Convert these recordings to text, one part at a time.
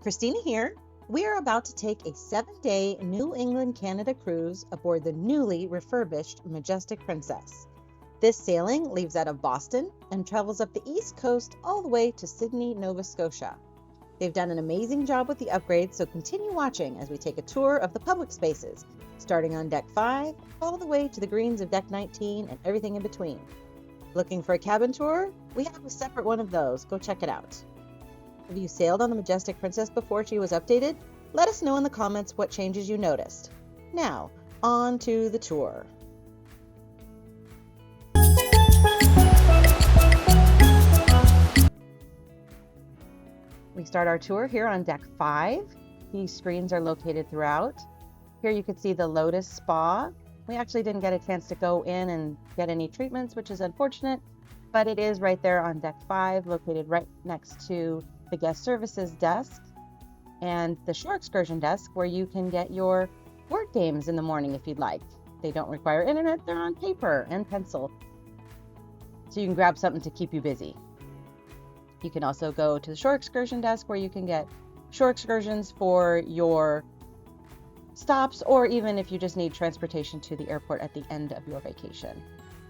Christina here. We are about to take a 7-day New England, Canada cruise aboard the newly refurbished Majestic Princess. This sailing leaves out of Boston and travels up the East Coast all the way to Sydney, Nova Scotia. They've done an amazing job with the upgrades, so continue watching as we take a tour of the public spaces, starting on Deck 5 all the way to the greens of Deck 19 and everything in between. Looking for a cabin tour? We have a separate one of those. Go check it out. Have you sailed on the Majestic Princess before she was updated? Let us know in the comments what changes you noticed. Now, on to the tour. We start our tour here on Deck 5. These screens are located throughout. Here you can see the Lotus Spa. We actually didn't get a chance to go in and get any treatments, which is unfortunate, but it is right there on Deck 5, located right next to the guest services desk and the shore excursion desk where you can get your word games in the morning if you'd like. They don't require internet, they're on paper and pencil. So you can grab something to keep you busy. You can also go to the shore excursion desk where you can get shore excursions for your stops, or even if you just need transportation to the airport at the end of your vacation.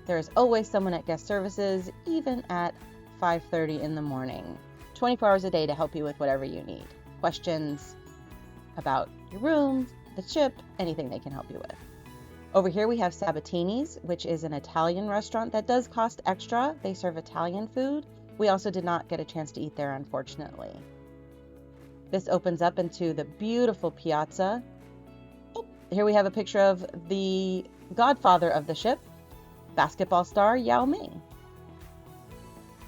There is always someone at guest services, even at 5:30 in the morning. 24 hours a day to help you with whatever you need. Questions about your room, the ship, anything they can help you with. Over here we have Sabatini's, which is an Italian restaurant that does cost extra. They serve Italian food. We also did not get a chance to eat there, unfortunately. This opens up into the beautiful Piazza. Here we have a picture of the godfather of the ship, basketball star Yao Ming.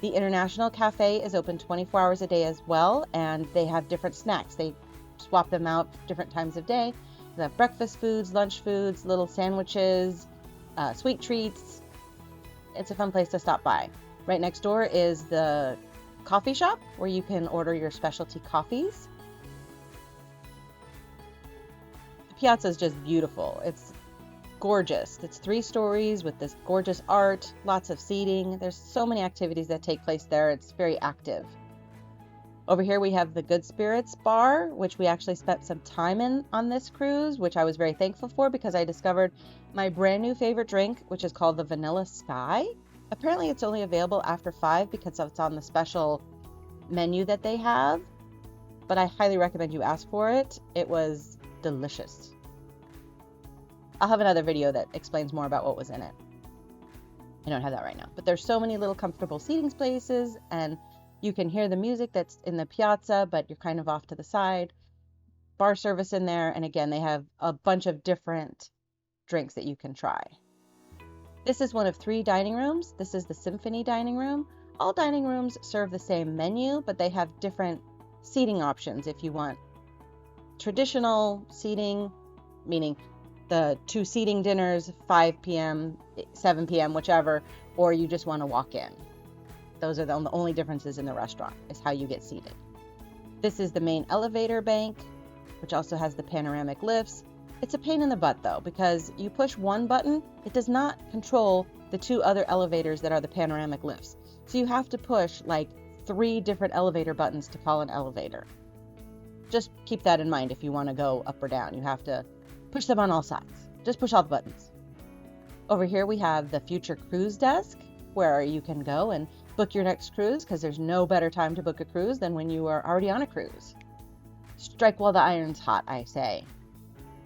The International Cafe is open 24 hours a day as well, and they have different snacks. They swap them out different times of day. They have breakfast foods, lunch foods, little sandwiches, sweet treats. It's a fun place to stop by. Right next door is the coffee shop where you can order your specialty coffees. The Piazza is just beautiful. It's gorgeous. It's 3 stories with this gorgeous art, lots of seating. There's so many activities that take place there. It's very active. Over here we have the Good Spirits bar, which we actually spent some time in on this cruise, which I was very thankful for because I discovered my brand new favorite drink, which is called the Vanilla Sky. Apparently it's only available after 5 because it's on the special menu that they have, but I highly recommend you ask for it. It was delicious. I'll have another video that explains more about what was in it. I don't have that right now, but there's so many little comfortable seating spaces, and you can hear the music that's in the Piazza, but you're kind of off to the side. Bar service in there, and again, they have a bunch of different drinks that you can try. This is one of 3 dining rooms. This is the Symphony dining room. All dining rooms serve the same menu, but they have different seating options if you want traditional seating, meaning the 2 seating dinners, 5 p.m., 7 p.m., whichever, or you just want to walk in. Those are the only differences in the restaurant, is how you get seated. This is the main elevator bank, which also has the panoramic lifts. It's a pain in the butt, though, because you push one button, it does not control the 2 other elevators that are the panoramic lifts. So you have to push like 3 different elevator buttons to call an elevator. Just keep that in mind if you want to go up or down. You have to push them on all sides. Just push all the buttons. Over here we have the Future Cruise Desk, where you can go and book your next cruise, because there's no better time to book a cruise than when you are already on a cruise. Strike while the iron's hot, I say.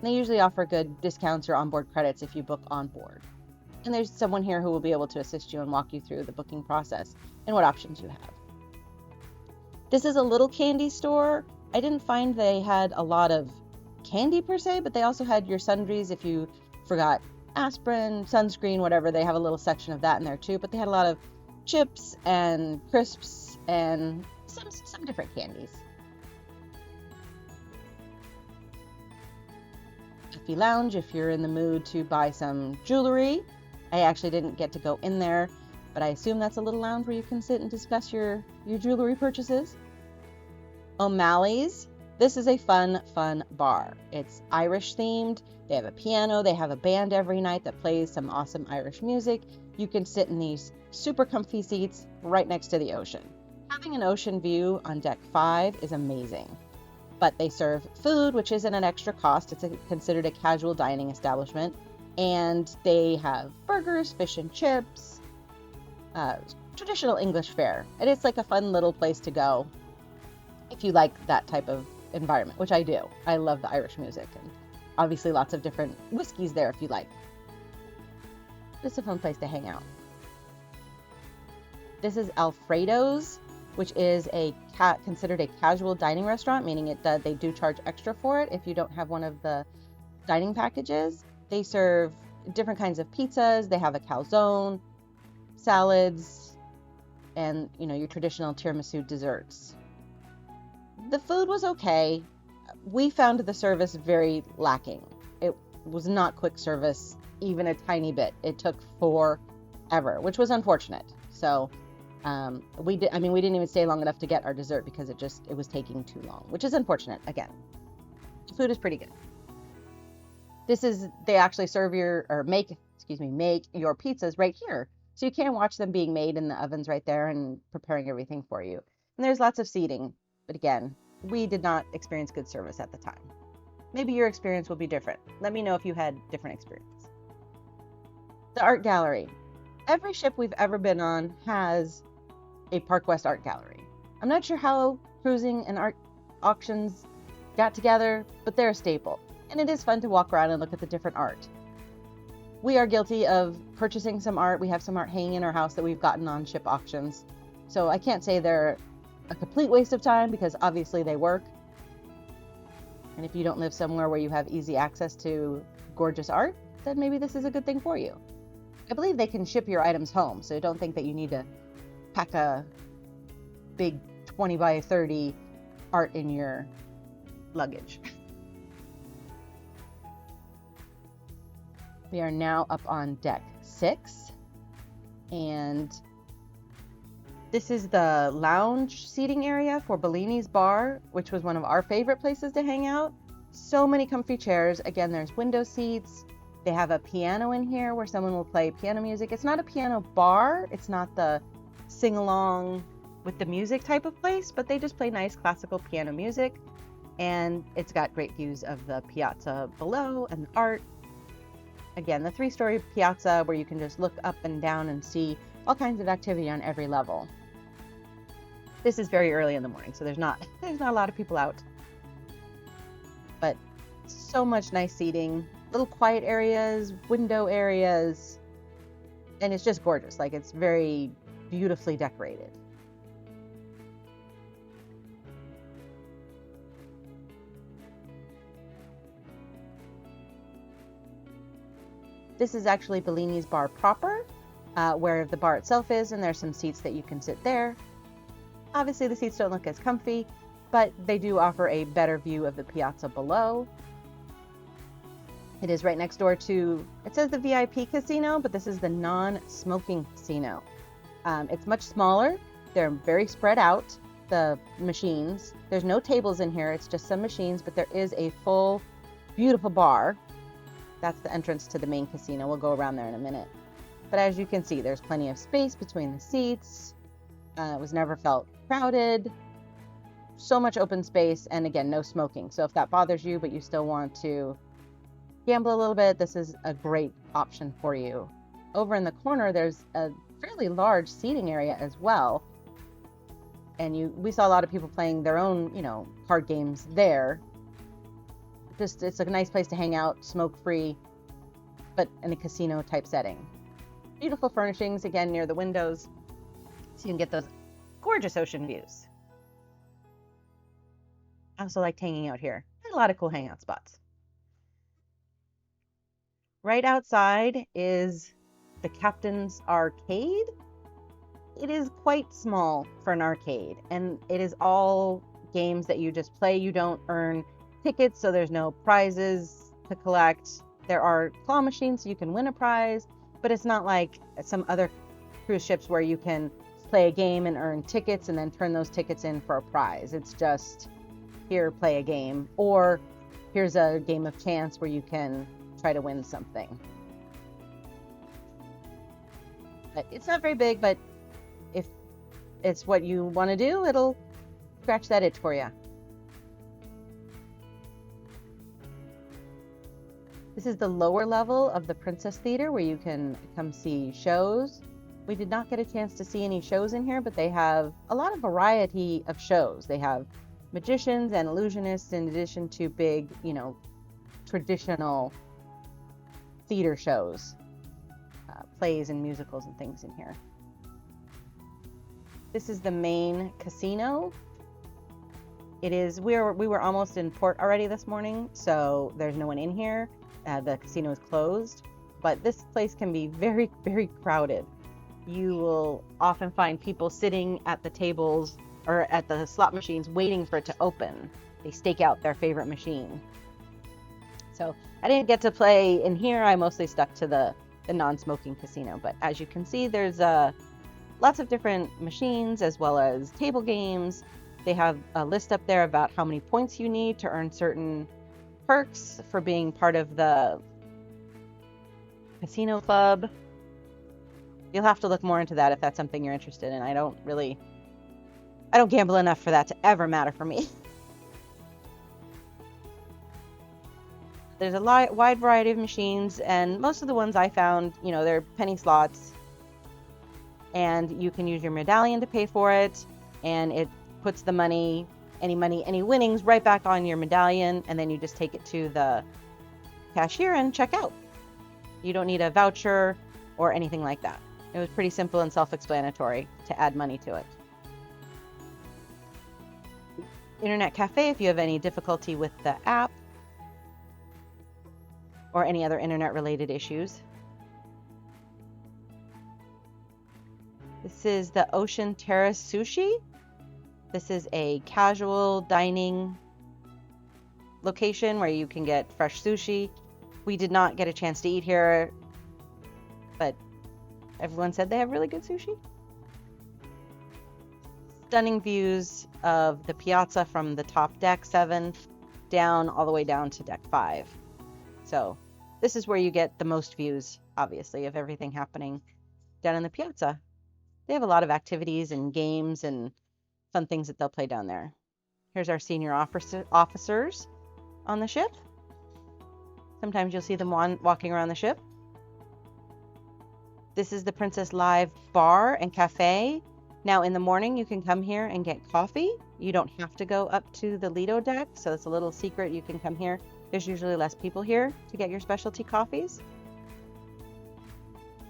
They usually offer good discounts or onboard credits if you book on board. And there's someone here who will be able to assist you and walk you through the booking process and what options you have. This is a little candy store. I didn't find they had a lot of candy per se, but they also had your sundries if you forgot aspirin, sunscreen, whatever. They have a little section of that in there too, but they had a lot of chips and crisps and some different candies. Coffee Lounge if you're in the mood to buy some jewelry. I actually didn't get to go in there, but I assume that's a little lounge where you can sit and discuss your jewelry purchases. O'Malley's. This is a fun bar. It's Irish themed. They have a piano. They have a band every night that plays some awesome Irish music. You can sit in these super comfy seats right next to the ocean. Having an ocean view on deck 5 is amazing. but they serve food, which isn't an extra cost. It's considered a casual dining establishment. And they have burgers, fish and chips, traditional English fare. And it's like a fun little place to go if you like that type of environment, which I do. I love the Irish music, and obviously lots of different whiskeys there if you like. It's a fun place to hang out. This is Alfredo's, which is considered a casual dining restaurant, meaning they do charge extra for it if you don't have one of the dining packages. They serve different kinds of pizzas. They have a calzone, salads, and your traditional tiramisu desserts. The food was okay. We found the service very lacking. It was not quick service, even a tiny bit. It took forever, which was unfortunate. So we didn't even stay long enough to get our dessert because it was taking too long, which is unfortunate. Again, the food is pretty good. They actually make your pizzas right here. So you can watch them being made in the ovens right there and preparing everything for you. And there's lots of seating. But again, we did not experience good service at the time. Maybe your experience will be different. Let me know if you had different experience. The art gallery. Every ship we've ever been on has a Park West art gallery. I'm not sure how cruising and art auctions got together, but they're a staple. And it is fun to walk around and look at the different art. We are guilty of purchasing some art. We have some art hanging in our house that we've gotten on ship auctions. So I can't say they're a complete waste of time because obviously they work. And if you don't live somewhere where you have easy access to gorgeous art, then maybe this is a good thing for you. I believe they can ship your items home, so don't think that you need to pack a big 20 by 30 art in your luggage. We are now up on deck 6, and this is the lounge seating area for Bellini's Bar, which was one of our favorite places to hang out. So many comfy chairs. Again, there's window seats. They have a piano in here where someone will play piano music. It's not a piano bar. It's not the sing-along with the music type of place, but they just play nice classical piano music. And it's got great views of the piazza below and the art. Again, the 3-story piazza where you can just look up and down and see all kinds of activity on every level. This is very early in the morning, so there's not a lot of people out. But so much nice seating, little quiet areas, window areas, and it's just gorgeous. Like, it's very beautifully decorated. This is actually Bellini's Bar proper, where the bar itself is, and there's some seats that you can sit there. Obviously, the seats don't look as comfy, but they do offer a better view of the piazza below. It is right next door to, it says the VIP casino, but this is the non-smoking casino. It's much smaller. They're very spread out, the machines. There's no tables in here. It's just some machines, but there is a full, beautiful bar. That's the entrance to the main casino. We'll go around there in a minute. But as you can see, there's plenty of space between the seats. It was never felt crowded. So much open space, and again, no smoking. So if that bothers you, but you still want to gamble a little bit, this is a great option for you. Over in the corner, there's a fairly large seating area as well. And we saw a lot of people playing their own, card games there. It's a nice place to hang out, smoke-free, but in a casino type setting. Beautiful furnishings, again, near the windows, so you can get those gorgeous ocean views. I also liked hanging out here. There's a lot of cool hangout spots. Right outside is the Captain's Arcade. It is quite small for an arcade, and it is all games that you just play. You don't earn tickets, so there's no prizes to collect. There are claw machines, so you can win a prize, but it's not like some other cruise ships where you can play a game and earn tickets and then turn those tickets in for a prize. It's just, here, play a game, or here's a game of chance where you can try to win something. But it's not very big, but if it's what you want to do, it'll scratch that itch for you. This is the lower level of the Princess Theater where you can come see shows. We did not get a chance to see any shows in here, but they have a lot of variety of shows. They have magicians and illusionists in addition to big, traditional theater shows, plays and musicals and things in here. This is the main casino. We were almost in port already this morning, so there's no one in here. The casino is closed, but this place can be very, very crowded. You will often find people sitting at the tables or at the slot machines waiting for it to open. They stake out their favorite machine. So I didn't get to play in here. I mostly stuck to the non-smoking casino, but as you can see, there's lots of different machines as well as table games. They have a list up there about how many points you need to earn certain perks for being part of the casino club. You'll have to look more into that if that's something you're interested in. I don't gamble enough for that to ever matter for me. There's a wide variety of machines, and most of the ones I found, they're penny slots, and you can use your medallion to pay for it, and it puts the money, any winnings right back on your medallion, and then you just take it to the cashier and check out. You don't need a voucher or anything like that. It was pretty simple and self-explanatory to add money to it. Internet cafe, if you have any difficulty with the app or any other internet related issues. This is the Ocean Terrace Sushi. This is a casual dining location where you can get fresh sushi. We did not get a chance to eat here, but everyone said they have really good sushi. Stunning views of the Piazza from the top deck 7 down all the way down to deck 5. So this is where you get the most views, obviously, of everything happening down in the Piazza. They have a lot of activities and games and fun things that they'll play down there. Here's our senior officers on the ship. Sometimes you'll see them walking around the ship. This is the Princess Live Bar and Cafe. Now in the morning you can come here and get coffee. You don't have to go up to the Lido deck, so it's a little secret. You can come here. There's usually less people here to get your specialty coffees.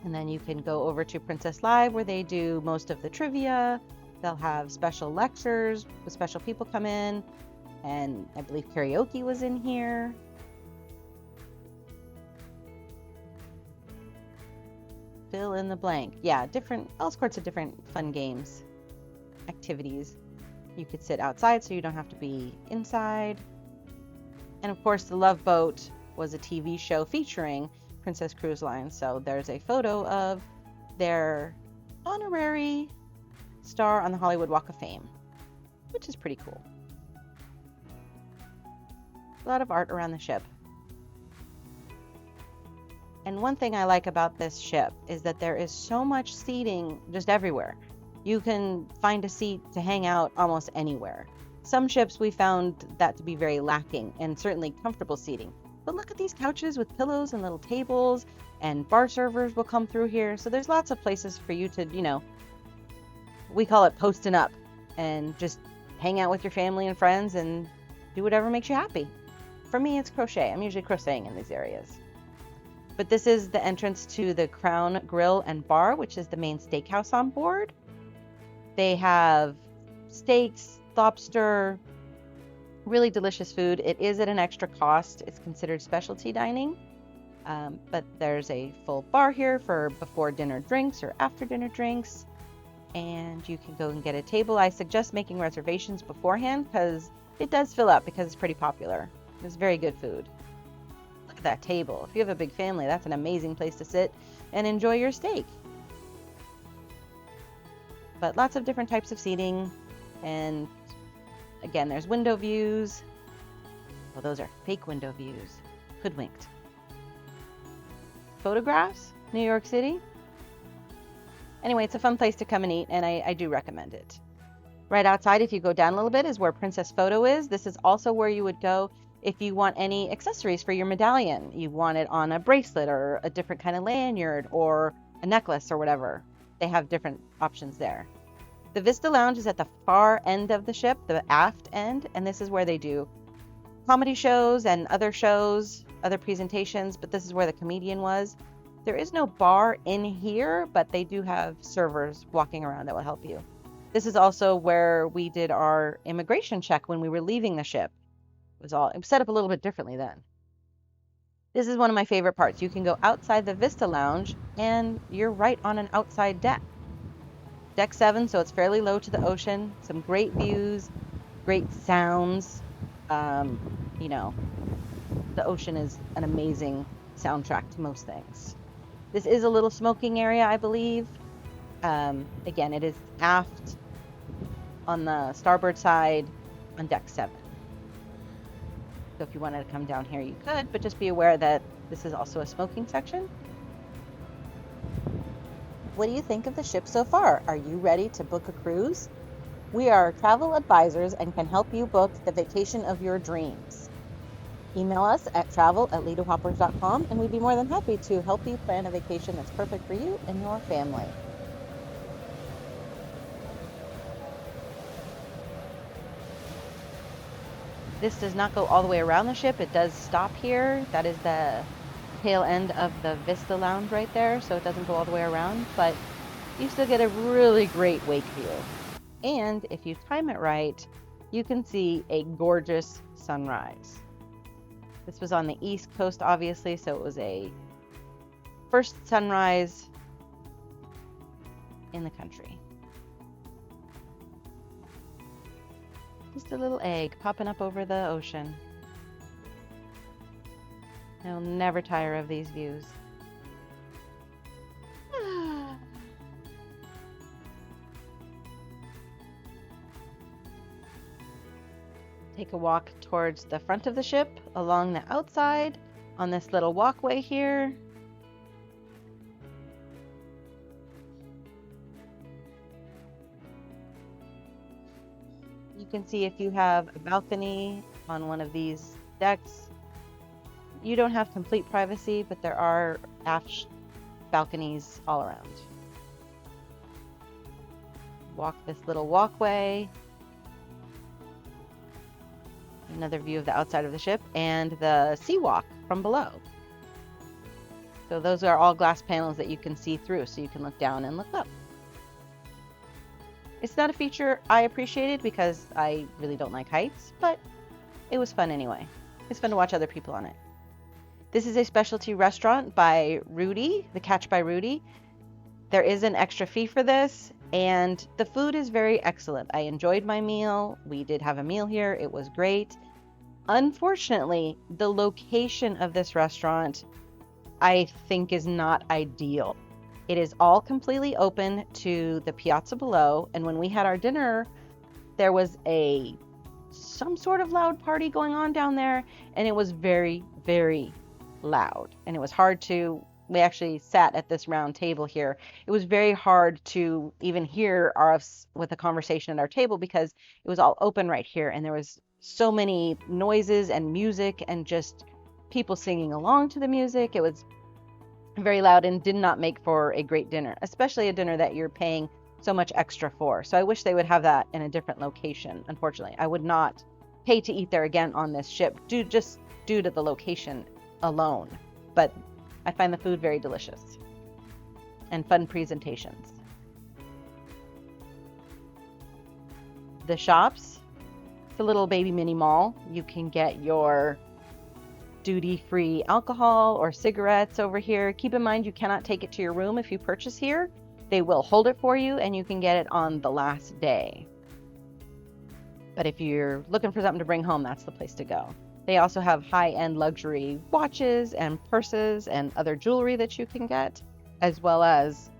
And then you can go over to Princess Live where they do most of the trivia. They'll have special lectures with special people come in, and I believe karaoke was in here. Fill in the blank. Yeah, all sorts of different fun games, activities. You could sit outside so you don't have to be inside. And of course, the Love Boat was a TV show featuring Princess Cruise Line. So there's a photo of their honorary star on the Hollywood Walk of Fame, which is pretty cool. A lot of art around the ship. And one thing I like about this ship is that there is so much seating just everywhere. You can find a seat to hang out almost anywhere. Some ships we found that to be very lacking, and certainly comfortable seating. But look at these couches with pillows and little tables, and bar servers will come through here. So there's lots of places for you to, we call it posting up, and just hang out with your family and friends and do whatever makes you happy. For me, it's crochet. I'm usually crocheting in these areas. But this is the entrance to the Crown Grill and Bar, which is the main steakhouse on board. They have steaks, lobster, really delicious food. It is at an extra cost. It's considered specialty dining. But there's a full bar here for before dinner drinks or after dinner drinks. And you can go and get a table. I suggest making reservations beforehand because it does fill up because it's pretty popular. It's very good food. Look at that table. If you have a big family, that's an amazing place to sit and enjoy your steak. But lots of different types of seating. And again, there's window views. Well, those are fake window views. Hoodwinked. Photographs, New York City. Anyway, it's a fun place to come and eat, and I do recommend it. Right outside, if you go down a little bit, is where Princess Photo is. This is also where you would go If you want any accessories for your medallion, you want it on a bracelet or a different kind of lanyard or a necklace or whatever, they have different options there. The Vista Lounge is at the far end of the ship, the aft end, and this is where they do comedy shows and other shows, other presentations, but this is where the comedian was. There is no bar in here, but they do have servers walking around that will help you. This is also where we did our immigration check when we were leaving the ship. It was set up a little bit differently then. This is one of my favorite parts. You can go outside the Vista Lounge and you're right on an outside deck. Deck 7, so it's fairly low to the ocean. Some great views, great sounds. You know, the ocean is an amazing soundtrack to most things. This is a little smoking area, I believe. Again, it is aft on the starboard side on deck 7. So if you wanted to come down here, you could, but just be aware that this is also a smoking section. What do you think of the ship so far? Are you ready to book a cruise? We are travel advisors and can help you book the vacation of your dreams. Email us at travel@lidohoppers.com and we'd be more than happy to help you plan a vacation that's perfect for you and your family. This does not go all the way around the ship. It does stop here. That is the tail end of the Vista Lounge right there, so it doesn't go all the way around, but you still get a really great wake view. And if you time it right, you can see a gorgeous sunrise. This was on the East Coast, obviously, so it was a first sunrise in the country. Just a little egg popping up over the ocean. I'll never tire of these views. Take a walk towards the front of the ship along the outside on this little walkway here. You can see if you have a balcony on one of these decks. You don't have complete privacy, but there are aft balconies all around. Walk this little walkway. Another view of the outside of the ship and the sea walk from below. So those are all glass panels that you can see through, so you can look down and look up. It's not a feature I appreciated because I really don't like heights, but it was fun anyway. It's fun to watch other people on it. This is a specialty restaurant by Rudy, the Catch by Rudy. There is an extra fee for this, and the food is very excellent. I enjoyed my meal. We did have a meal here. It was great. Unfortunately, the location of this restaurant, I think, is not ideal. It is all completely open to the piazza below, and when we had our dinner, there was some sort of loud party going on down there, and it was very, very loud, and it was hard to, we actually sat at this round table here. It was very hard to even hear us with a conversation at our table because it was all open right here, and there was so many noises and music and just people singing along to the music. It was very loud and did not make for a great dinner, especially a dinner that you're paying so much extra for. So I wish they would have that in a different location. Unfortunately, I would not pay to eat there again on this ship just due to the location alone. But I find the food very delicious and fun presentations. The shops, it's a little baby mini mall. You can get your duty-free alcohol or cigarettes over here. Keep in mind you cannot take it to your room if you purchase here. They will hold it for you and you can get it on the last day. But if you're looking for something to bring home, that's the place to go. They also have high-end luxury watches and purses and other jewelry that you can get, as well as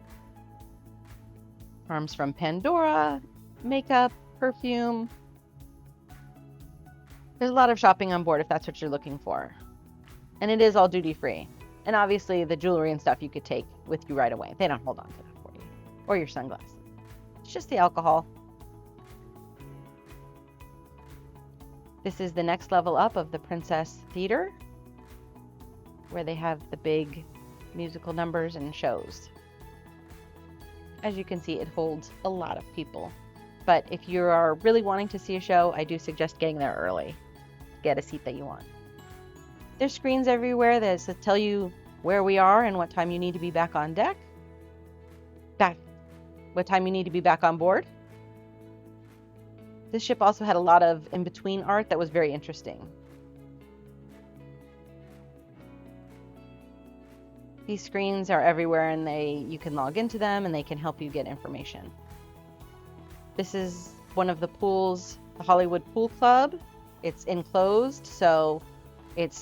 charms from Pandora, makeup, perfume. There's a lot of shopping on board if that's what you're looking for. And it is all duty-free. And obviously the jewelry and stuff you could take with you right away. They don't hold on to that for you. Or your sunglasses. It's just the alcohol. This is the next level up of the Princess Theater, where they have the big musical numbers and shows. As you can see, it holds a lot of people. But if you are really wanting to see a show, I do suggest getting there early. Get a seat that you want. There's screens everywhere that tell you where we are and what time you need to be back on deck. What time you need to be back on board. This ship also had a lot of in-between art that was very interesting. These screens are everywhere, and you can log into them and they can help you get information. This is one of the pools, the Hollywood Pool Club. It's enclosed, so it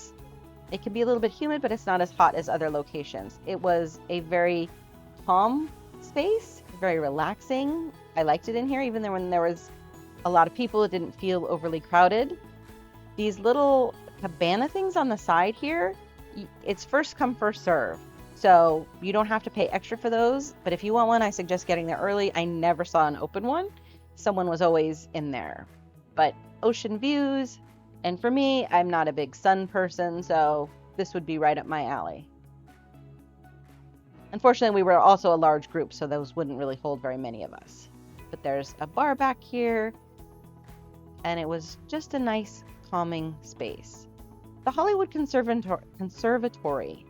can be a little bit humid, but it's not as hot as other locations. It was a very calm space, very relaxing. I liked it in here, even though when there was a lot of people, it didn't feel overly crowded. These little cabana things on the side here, it's first come, first serve. So you don't have to pay extra for those, but if you want one, I suggest getting there early. I never saw an open one. Someone was always in there. But ocean views, and for me, I'm not a big sun person, so this would be right up my alley. Unfortunately, we were also a large group, so those wouldn't really hold very many of us. But there's a bar back here, and it was just a nice, calming space. The Hollywood Conservatory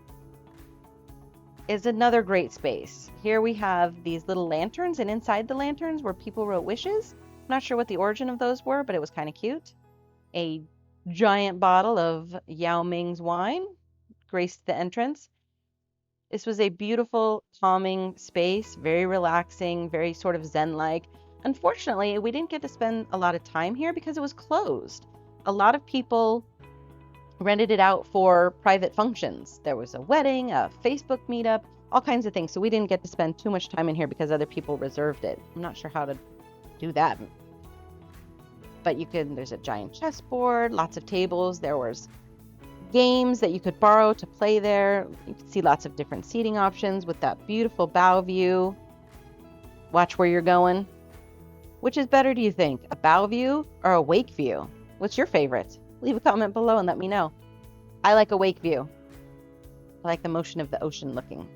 is another great space. Here we have these little lanterns, and inside the lanterns were people wrote wishes. I'm not sure what the origin of those were, but it was kind of cute. A giant bottle of Yao Ming's wine graced the entrance. This was a beautiful, calming space, very relaxing, very sort of zen-like. Unfortunately, we didn't get to spend a lot of time here because it was closed. A lot of people rented it out for private functions. There was a wedding, a Facebook meetup, all kinds of things. So we didn't get to spend too much time in here because other people reserved it. I'm not sure how to do that. But there's a giant chessboard, lots of tables. There was games that you could borrow to play there. You could see lots of different seating options with that beautiful bow view. Watch where you're going. Which is better, do you think? A bow view or a wake view? What's your favorite? Leave a comment below and let me know. I like a wake view. I like the motion of the ocean looking.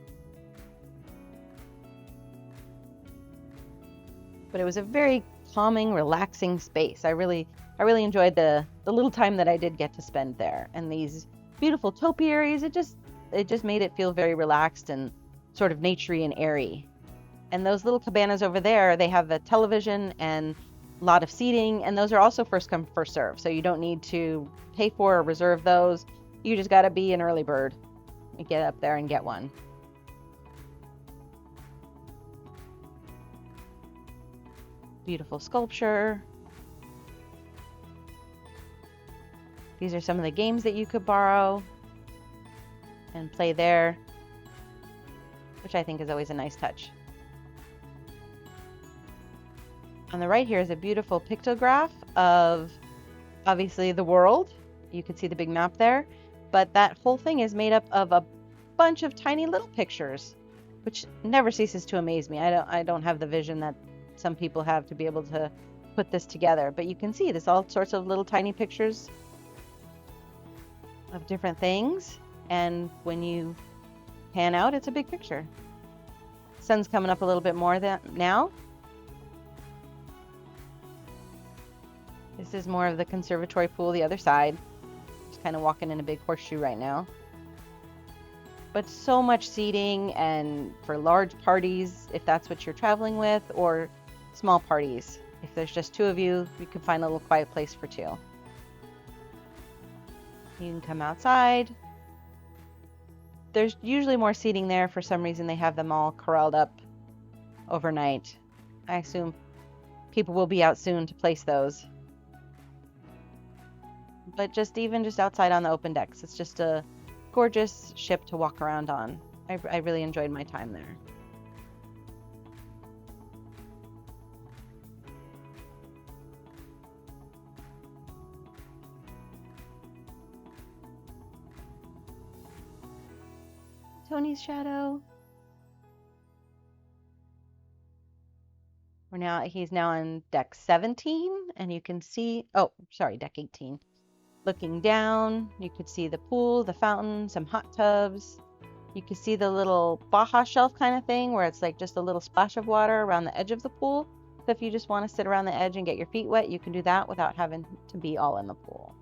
But it was a very calming, relaxing space. I really enjoyed the little time that I did get to spend there. And these beautiful topiaries, it just made it feel very relaxed and sort of naturey and airy. And those little cabanas over there, they have a television and a lot of seating, and those are also first come, first serve. So you don't need to pay for or reserve those. You just got to be an early bird and get up there and get one. Beautiful sculpture. These are some of the games that you could borrow and play there, which I think is always a nice touch. On the right here is a beautiful pictograph of, obviously, the world. You can see the big map there, but that whole thing is made up of a bunch of tiny little pictures, which never ceases to amaze me. I don't have the vision that some people have to be able to put this together, but you can see there's all sorts of little tiny pictures of different things, and when you pan out, it's a big picture. Sun's coming up a little bit more now. This is more of the conservatory pool, the other side. Just kind of walking in a big horseshoe right now. But so much seating, and for large parties, if that's what you're traveling with, or small parties. If there's just two of you, you can find a little quiet place for two. You can come outside. There's usually more seating there. For some reason, they have them all corralled up overnight. I assume people will be out soon to place those. But just outside on the open decks, it's just a gorgeous ship to walk around on. I really enjoyed my time there. Tony's shadow. He's now on deck 17, and you can see, oh, sorry, deck 18. Looking down, you could see the pool, the fountain, some hot tubs. You can see the little Baja shelf kind of thing where it's like just a little splash of water around the edge of the pool. So if you just want to sit around the edge and get your feet wet, you can do that without having to be all in the pool.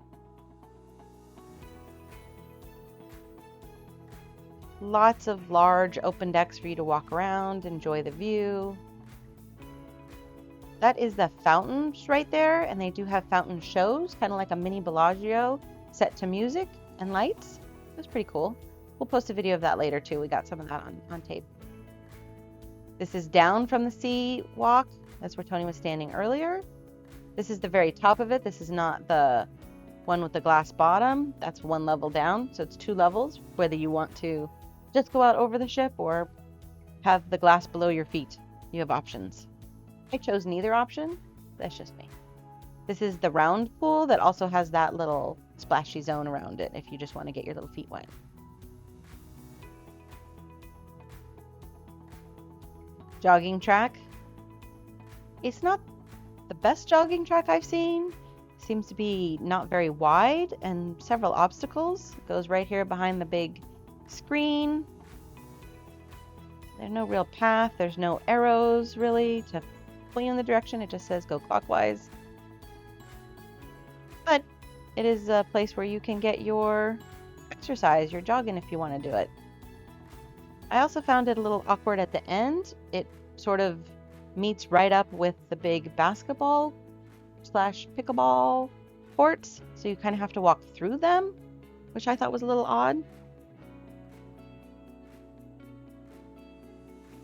Lots of large open decks for you to walk around, enjoy the view. That is the fountains right there, and they do have fountain shows, kind of like a mini Bellagio set to music and lights. It was pretty cool. We'll post a video of that later too. We got some of that on tape. This is down from the sea walk. That's where Tony was standing earlier. This is the very top of it. This is not the one with the glass bottom. That's one level down, so it's 2 levels, whether you want to just go out over the ship or have the glass below your feet. You have options. I chose neither option. That's just me. This is the round pool that also has that little splashy zone around it if you just want to get your little feet wet. Jogging track. It's not the best jogging track I've seen. Seems to be not very wide and several obstacles. It goes right here behind the big screen. There's no real path. There's no arrows really to point you in the direction. It just says go clockwise. But it is a place where you can get your exercise, your jogging if you want to do it. I also found it a little awkward at the end. It sort of meets right up with the big basketball / pickleball courts. So you kind of have to walk through them, which I thought was a little odd.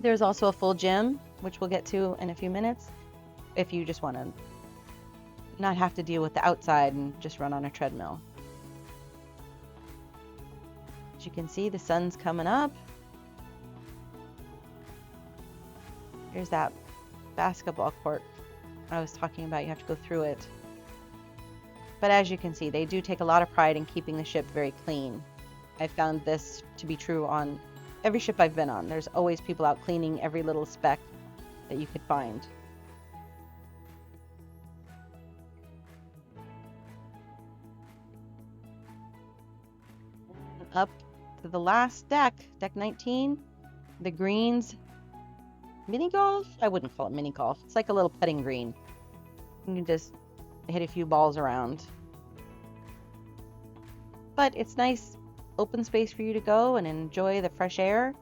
There's also a full gym, which we'll get to in a few minutes, if you just want to not have to deal with the outside and just run on a treadmill. As you can see, the sun's coming up. Here's that basketball court I was talking about. You have to go through it. But as you can see, they do take a lot of pride in keeping the ship very clean. I found this to be true on every ship I've been on. There's always people out cleaning every little speck that you could find. Up to the last deck, deck 19, the greens. Mini golf? I wouldn't call it mini golf. It's like a little putting green. You can just hit a few balls around. But it's nice open space for you to go and enjoy the fresh air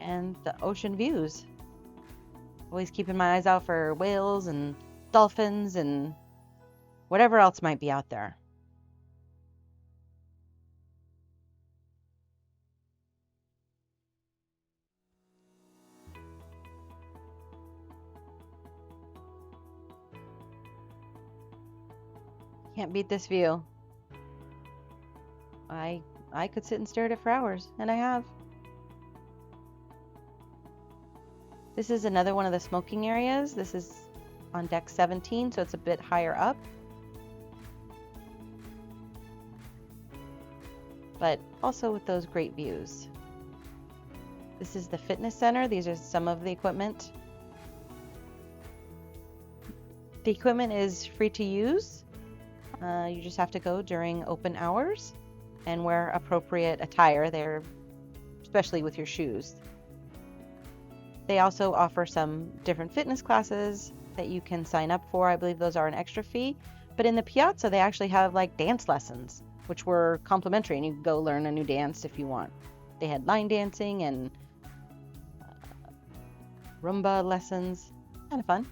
and the ocean views. Always keeping my eyes out for whales and dolphins and whatever else might be out there. Can't beat this view. I could sit and stare at it for hours, and I have. This is another one of the smoking areas. This is on deck 17, so it's a bit higher up. But also with those great views. This is the fitness center. These are some of the equipment. The equipment is free to use. You just have to go during open hours and wear appropriate attire there, especially with your shoes. They also offer some different fitness classes that you can sign up for. I believe those are an extra fee. But in the Piazza, they actually have like dance lessons, which were complimentary, and you could go learn a new dance if you want. They had line dancing and Rumba lessons. Kind of fun.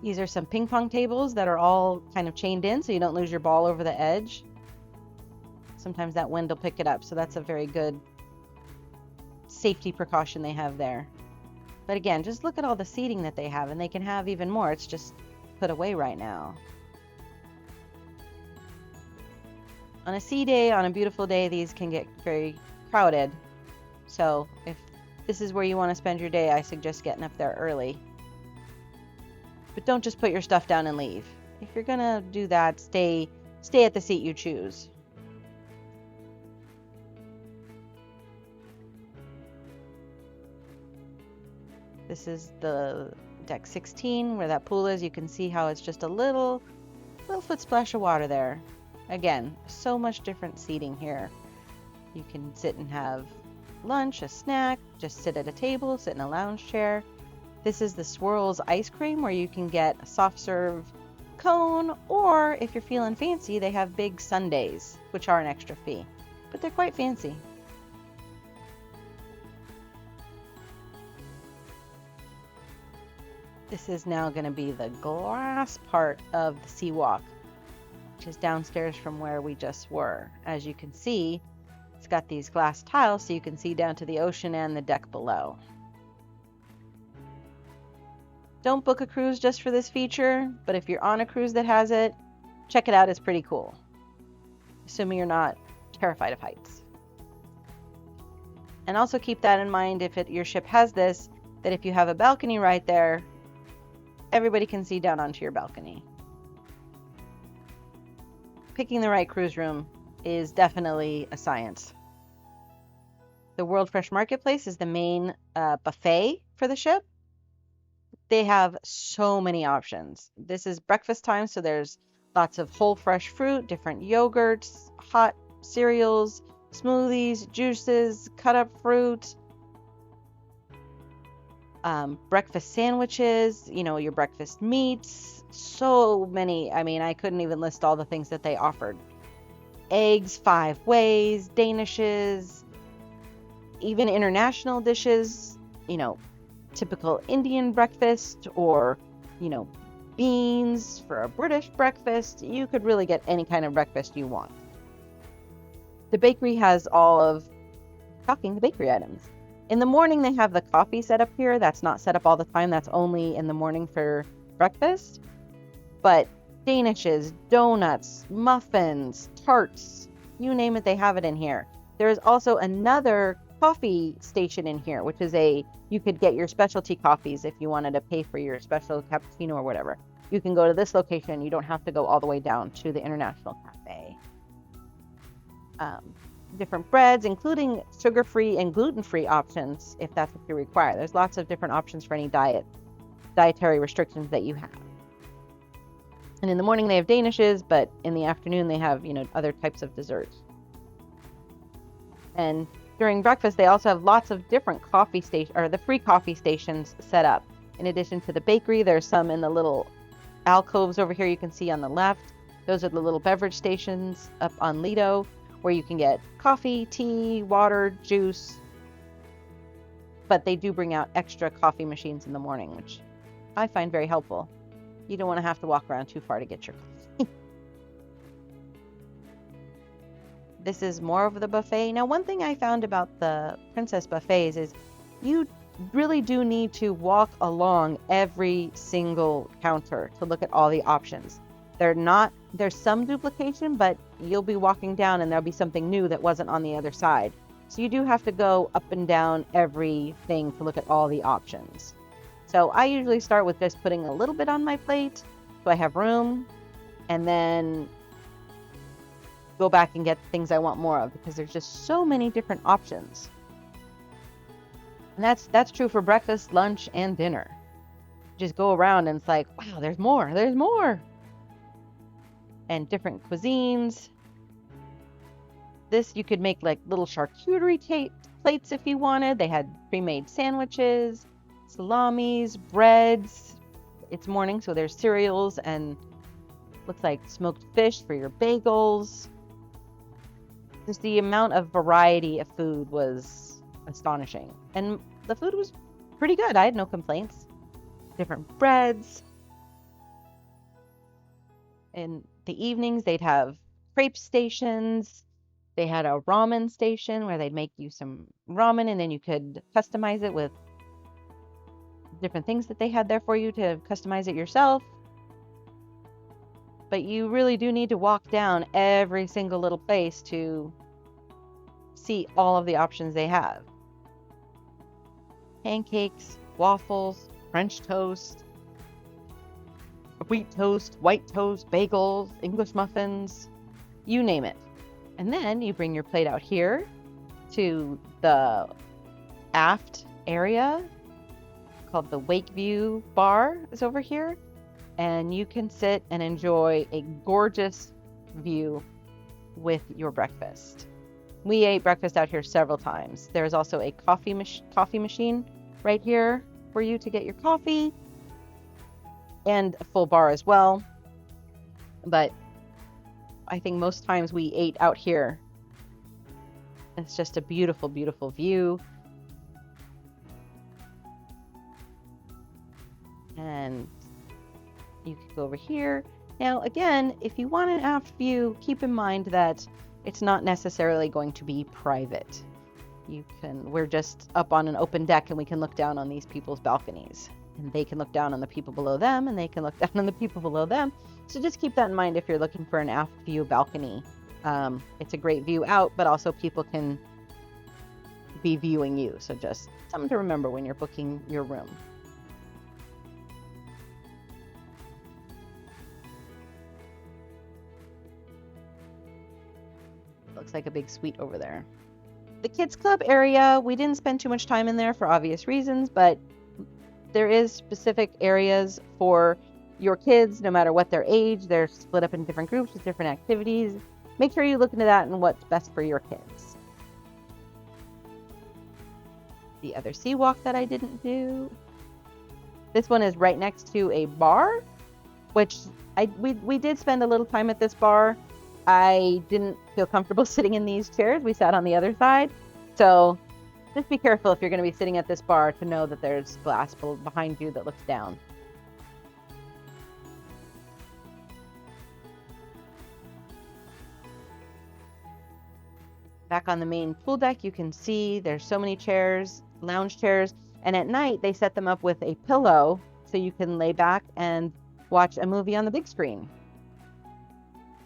These are some ping pong tables that are all kind of chained in so you don't lose your ball over the edge. Sometimes that wind will pick it up, so that's a very good safety precaution they have there. But again, just look at all the seating that they have, and they can have even more. It's just put away right now. On a sea day, on a beautiful day, these can get very crowded. So if this is where you want to spend your day, I suggest getting up there early. But don't just put your stuff down and leave. If you're gonna do that, stay at the seat you choose. This is the deck 16 where that pool is. You can see how it's just a little foot splash of water there. Again, so much different seating here. You can sit and have lunch, a snack, just sit at a table, sit in a lounge chair. This is the Swirls ice cream where you can get a soft serve cone, or if you're feeling fancy, they have big sundaes, which are an extra fee, but they're quite fancy. This is now going to be the glass part of the sea walk, which is downstairs from where we just were. As you can see, it's got these glass tiles so you can see down to the ocean and the deck below. Don't book a cruise just for this feature, but if you're on a cruise that has it, check it out. It's pretty cool, assuming you're not terrified of heights. And also keep that in mind if your ship has this, that if you have a balcony right there, everybody can see down onto your balcony. Picking the right cruise room is definitely a science. The World Fresh Marketplace is the main buffet for the ship. They have so many options. This is breakfast time, so there's lots of whole fresh fruit, different yogurts, hot cereals, smoothies, juices, cut up fruit, breakfast sandwiches, your breakfast meats, so many. I mean, I couldn't even list all the things that they offered. Eggs 5 ways, danishes, even international dishes, typical Indian breakfast, or, beans for a British breakfast. You could really get any kind of breakfast you want. The bakery has all of the bakery items. In the morning, they have the coffee set up here. That's not set up all the time. That's only in the morning for breakfast. But danishes, donuts, muffins, tarts, you name it, they have it in here. There is also another coffee station in here, which is you could get your specialty coffees if you wanted to pay for your special cappuccino or whatever. You can go to this location. You don't have to go all the way down to the International Cafe. Different breads, including sugar-free and gluten-free options, if that's what you require. There's lots of different options for any dietary restrictions that you have. And in the morning they have danishes, but in the afternoon they have, other types of desserts. And during breakfast, they also have lots of different the free coffee stations set up. In addition to the bakery, there's some in the little alcoves over here you can see on the left. Those are the little beverage stations up on Lido, where you can get coffee, tea, water, juice. But they do bring out extra coffee machines in the morning, which I find very helpful. You don't want to have to walk around too far to get your coffee. This is more of the buffet. Now, one thing I found about the Princess buffets is you really do need to walk along every single counter to look at all the options. There's some duplication, but you'll be walking down and there'll be something new that wasn't on the other side. So you do have to go up and down everything to look at all the options. So I usually start with just putting a little bit on my plate so I have room, and then go back and get the things I want more of, because there's just so many different options. And that's true for breakfast, lunch, and dinner. Just go around and it's like, wow, there's more. And different cuisines. This you could make like little charcuterie plates if you wanted. They had pre-made sandwiches, salamis, breads. It's morning, so there's cereals and looks like smoked fish for your bagels. Just the amount of variety of food was astonishing. And the food was pretty good. I had no complaints. Different breads. In the evenings, they'd have crepe stations. They had a ramen station where they'd make you some ramen, and then you could customize it with different things that they had there for you to customize it yourself. But you really do need to walk down every single little place to see all of the options they have. Pancakes, waffles, French toast, wheat toast, white toast, bagels, English muffins, you name it. And then you bring your plate out here to the aft area. called the Wakeview Bar is over here. And you can sit and enjoy a gorgeous view with your breakfast. We ate breakfast out here several times. There's also a coffee machine right here for you to get your coffee, and a full bar as well. But I think most times we ate out here. It's just a beautiful, beautiful view. And you can go over here. Now, again, if you want an aft view, keep in mind that it's not necessarily going to be private. We're just up on an open deck and we can look down on these people's balconies. And they can look down on the people below them, and they can look down on the people below them. So just keep that in mind if you're looking for an aft view balcony. It's a great view out, but also people can be viewing you. So just something to remember when you're booking your room. Looks like a big suite over there. The kids club area, we didn't spend too much time in there for obvious reasons, but there is specific areas for your kids, no matter what their age. They're split up in different groups with different activities. Make sure you look into that and what's best for your kids. The other sea walk that I didn't do. This one is right next to a bar, which we did spend a little time at this bar. I didn't feel comfortable sitting in these chairs. We sat on the other side. So just be careful if you're going to be sitting at this bar to know that there's glass behind you that looks down. Back on the main pool deck, you can see there's so many chairs, lounge chairs, and at night they set them up with a pillow so you can lay back and watch a movie on the big screen.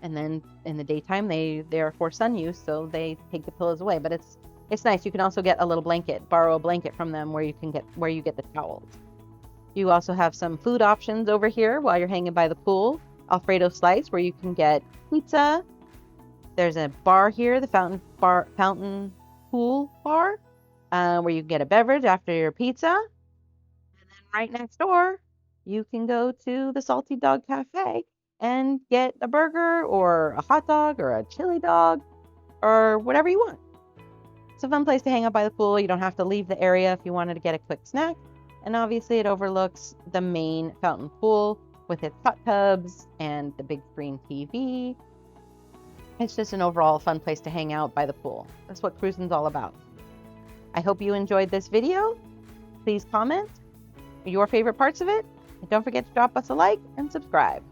And then in the daytime, they are for sun use, so they take the pillows away. But it's nice. You can also get a little blanket, borrow a blanket from them where you get the towels. You also have some food options over here while you're hanging by the pool. Alfredo slice, where you can get pizza. There's a bar here, the fountain pool bar, where you can get a beverage after your pizza. And then right next door, you can go to the Salty Dog Cafe and get a burger or a hot dog or a chili dog or whatever you want. It's a fun place to hang out by the pool. You don't have to leave the area if you wanted to get a quick snack. And obviously it overlooks the main fountain pool with its hot tubs and the big screen TV. It's just an overall fun place to hang out by the pool. That's what cruising's all about. I hope you enjoyed this video. Please comment your favorite parts of it. And don't forget to drop us a like and subscribe.